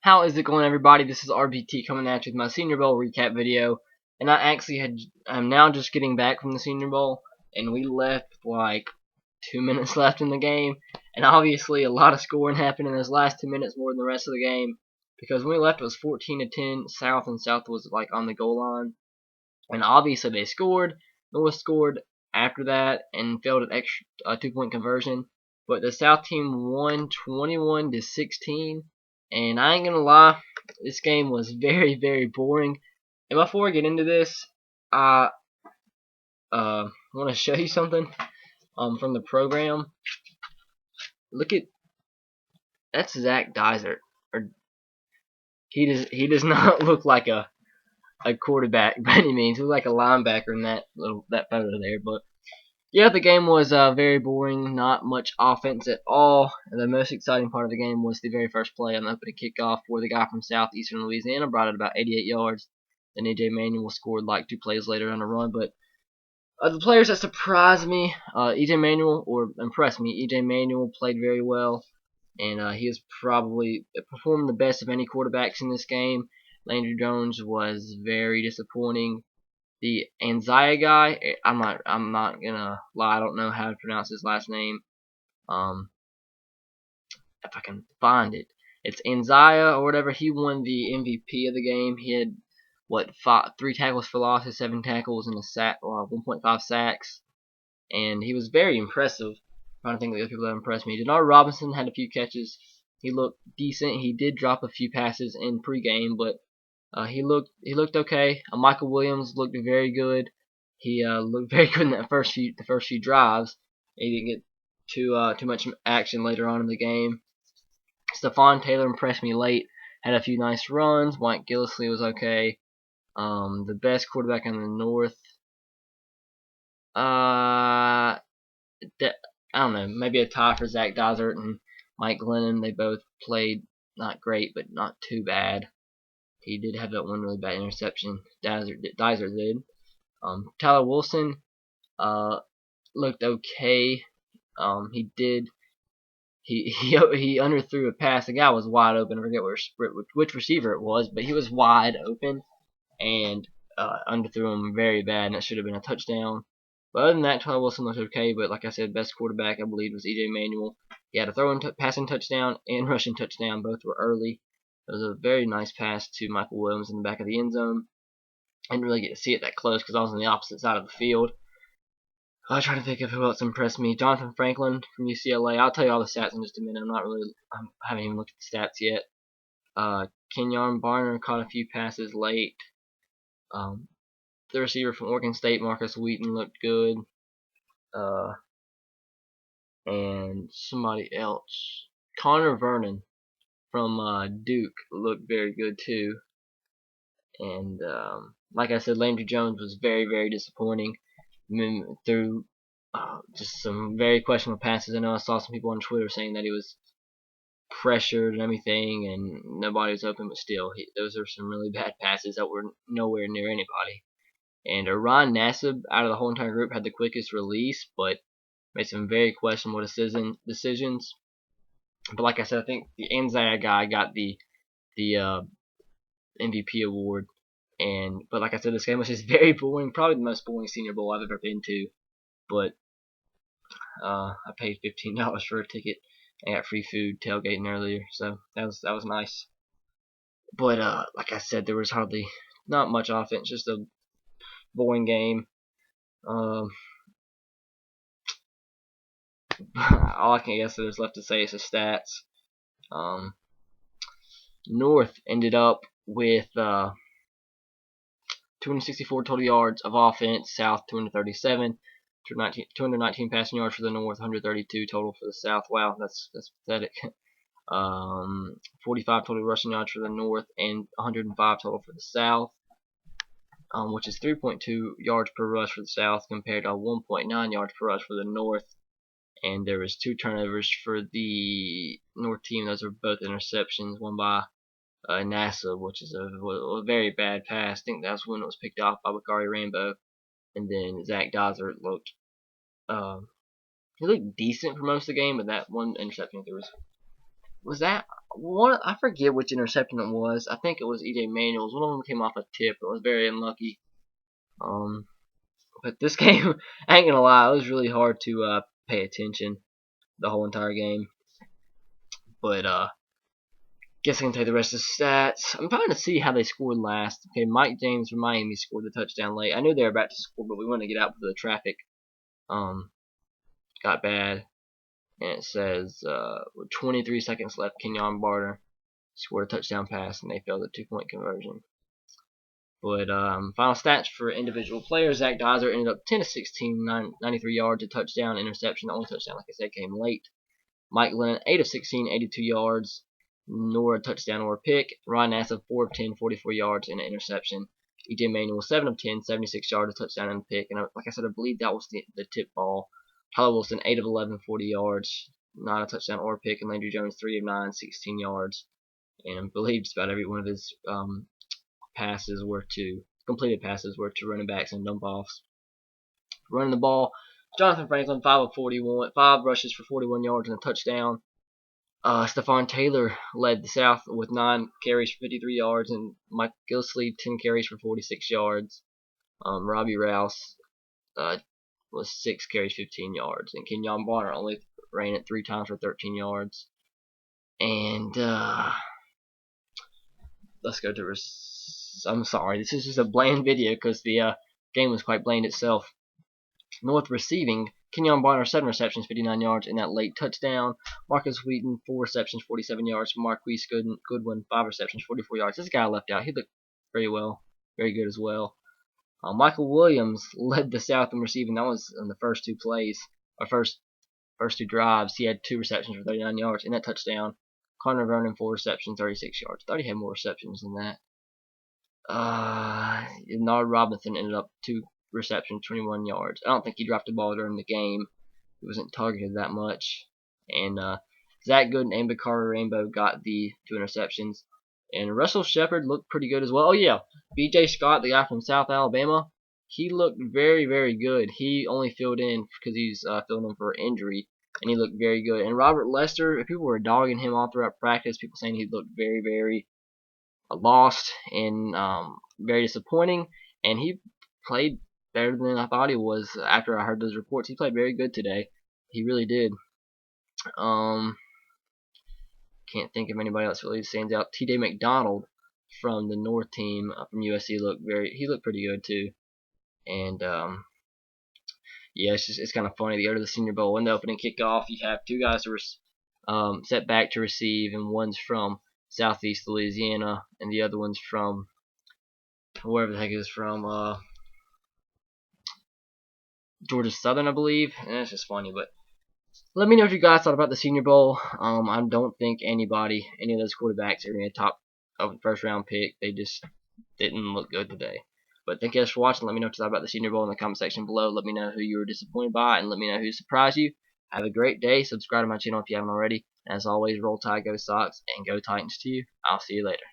How is it going, everybody? This is RBT coming at you with my Senior Bowl recap video, and I'm now just getting back from the Senior Bowl, and we left with like 2 minutes left in the game, and obviously a lot of scoring happened in those last 2 minutes more than the rest of the game, because when we left it was 14-10 South, and South was like on the goal line, and obviously they scored. North scored after that and failed an extra 2-point conversion, but the South team won 21-16. And I ain't gonna lie, this game was very, very boring. And before I get into this, I want to show you something from the program. Look at that's Zach Dysert. Or he does not look like a quarterback by any means. He looks like a linebacker in that photo there. But yeah, the game was very boring. Not much offense at all. And the most exciting part of the game was the very first play on the opening kickoff, where the guy from southeastern Louisiana brought it about 88 yards. Then EJ Manuel scored like 2 plays later on a run. But the players that surprised me, EJ Manuel, or impressed me, EJ Manuel played very well, and he has probably performed the best of any quarterbacks in this game. Landry Jones was very disappointing. The Anzaya guy, I'm not gonna lie, I don't know how to pronounce his last name. If I can find it, it's Anzaya or whatever. He won the MVP of the game. He had 3 tackles for losses, 7 tackles, and 1.5 sacks, and he was very impressive. I'm trying to think of the other people that impressed me. Denard Robinson had a few catches. He looked decent. He did drop a few passes in pregame, but he looked okay. Michael Williams looked very good. He looked very good in the first few drives. He didn't get too much action later on in the game. Stephon Taylor impressed me late. Had a few nice runs. Mike Gillislee was okay. The best quarterback in the North. I don't know. Maybe a tie for Zach Dysert and Mike Glennon. They both played not great, but not too bad. He did have that one really bad interception. Dysert did. Tyler Wilson looked okay. He did. He underthrew a pass. The guy was wide open. I forget which receiver it was, but he was wide open and underthrew him very bad, and it should have been a touchdown. But other than that, Tyler Wilson looked okay. But like I said, best quarterback I believe was EJ Manuel. He had a passing touchdown and rushing touchdown. Both were early. It was a very nice pass to Michael Williams in the back of the end zone. I didn't really get to see it that close because I was on the opposite side of the field. I was trying to think of who else impressed me. Jonathan Franklin from UCLA. I'll tell you all the stats in just a minute. I haven't even looked at the stats yet. Kenyon Barner caught a few passes late. The receiver from Oregon State, Marcus Wheaton, looked good. And somebody else. Connor Vernon from Duke looked very good too. And like I said, Landry Jones was very, very disappointing. Through just some very questionable passes. I know I saw some people on Twitter saying that he was pressured and everything, and nobody was open, but still, those are some really bad passes that were nowhere near anybody. And Ron Nassib, out of the whole entire group, had the quickest release, but made some very questionable decisions. But like I said, I think the Anzaya guy got the MVP award. But like I said, this game was just very boring. Probably the most boring Senior Bowl I've ever been to. But I paid $15 for a ticket. I got free food tailgating earlier, so that was nice. But like I said, there was hardly not much offense, just a boring game. All I can guess there's left to say is the stats. North ended up with 264 total yards of offense. South 237. 219 passing yards for the North, 132 total for the South. Wow, that's pathetic. 45 total rushing yards for the North and 105 total for the South, which is 3.2 yards per rush for the South compared to 1.9 yards per rush for the North. And there was 2 turnovers for the North team. Those are both interceptions. One by Nassib, which is a very bad pass. I think that's when it was picked off by Bakari Rainbow. And then Zach Dysert looked he looked decent for most of the game, but that one interception, there was Was that one? I forget which interception it was. I think it was EJ Manuel's. One of them came off a tip. It was very unlucky. Um, but this game, I ain't gonna lie, it was really hard to pay attention the whole entire game. But guess I can tell you the rest of the stats. I'm trying to see how they scored last. Okay, Mike James from Miami scored the touchdown late. I knew they were about to score, but we wanted to get out because the traffic got bad. And it says with 23 seconds left, Kenyon Barner scored a touchdown pass, and they failed a 2-point conversion. But final stats for individual players: Zach Dodger ended up 10 of 16, 93 yards, a touchdown, interception. The only touchdown, like I said, came late. Mike Glennon, 8 of 16, 82 yards, nor a touchdown or a pick. Ryan Nassib, 4 of 10, 44 yards, and an interception. EJ Manuel, 7 of 10, 76 yards, a touchdown, and a pick. And like I said, I believe that was the tip ball. Tyler Wilson, 8 of 11, 40 yards, not a touchdown or a pick. And Landry Jones, 3 of 9, 16 yards. And I believe just about every one of his completed passes were to running backs and dump offs. Running the ball, Jonathan Franklin, 5 of 41, 5 rushes for 41 yards and a touchdown. Stephon Taylor led the South with 9 carries for 53 yards, and Mike Gilsleeve 10 carries for 46 yards. Robbie Rouse was 6 carries, 15 yards, and Kenyon Barner only ran it 3 times for 13 yards. And let's go to. I'm sorry, this is just a bland video because the game was quite bland itself. North receiving, Kenyon Barner, 7 receptions, 59 yards, and that late touchdown. Marcus Wheaton, 4 receptions, 47 yards. Marquise Goodwin, 5 receptions, 44 yards. This guy left out. He looked very good as well. Michael Williams led the South in receiving. That was in the first 2 plays, or first 2 drives. He had 2 receptions for 39 yards and that touchdown. Connor Vernon, 4 receptions, 36 yards. I thought he had more receptions than that. Nard Robinson ended up 2 receptions, 21 yards. I don't think he dropped the ball during the game. He wasn't targeted that much. And Zach Gooden and Bakari Rainbow got the 2 interceptions. And Russell Shepard looked pretty good as well. Oh yeah, B.J. Scott, the guy from South Alabama, he looked very, very good. He only filled in because he's filling in for injury, and he looked very good. And Robert Lester, people were dogging him all throughout practice. People saying he looked very, very lost and very disappointing. And he played better than I thought he was after I heard those reports. He played very good today. He really did. Can't think of anybody else really stands out. T.J. McDonald from the North team from USC looked pretty good too. And yeah, it's kind of funny. The order of the Senior Bowl, in the opening kickoff, you have 2 guys who are set back to receive, and one's from Southeast Louisiana, and the other one's from wherever the heck it is from, Georgia Southern, I believe. And it's just funny, but let me know what you guys thought about the Senior Bowl. I don't think any of those quarterbacks are going to be a top of the first round pick. They just didn't look good today. But thank you guys for watching. Let me know what you thought about the Senior Bowl in the comment section below. Let me know who you were disappointed by, and let me know who surprised you. Have a great day. Subscribe to my channel if you haven't already. As always, roll Tide, go Sox, and go Titans to you. I'll see you later.